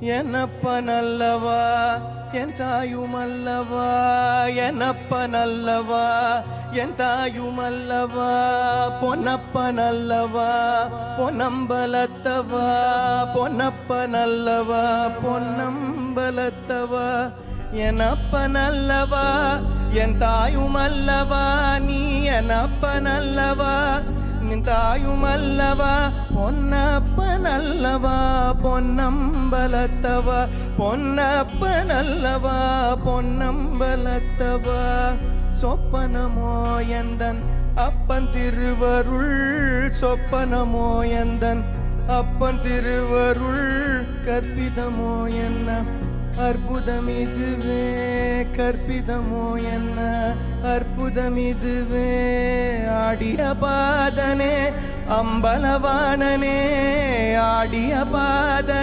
என்னப்பனல்லவா என் தாயுமல்லவா, என்னப்பனல்லவா என் தாயுமல்லவா, பொன்னப்பனல்லவா பொன்னம்பலத்தவா, பொன்னப்பனல்லவா பொன்னம்பலத்தவா, என்னப்பனல்லவா என் தாயுமல்லவா, நீ என்னப்பனல்லவா நின் தாயுமல்லவா, பொன்னப்பனல்லவா பொன்னம்பலத்தவா, பொன்னப்பனல்லவா பொன்னம்பலத்தவா, சொப்பனமோ எந்தன் அப்பன் திருவருள், சொப்பனமோ எந்தன் அப்பன் திருவருள், கற்பிதமோ என்ன அற்புதமிதுவே, கற்பிதமோ என்ன அற்புதமிதுவே, ஆடிய பாதனே அம்பலவாணனே, ஆடிய பாதனே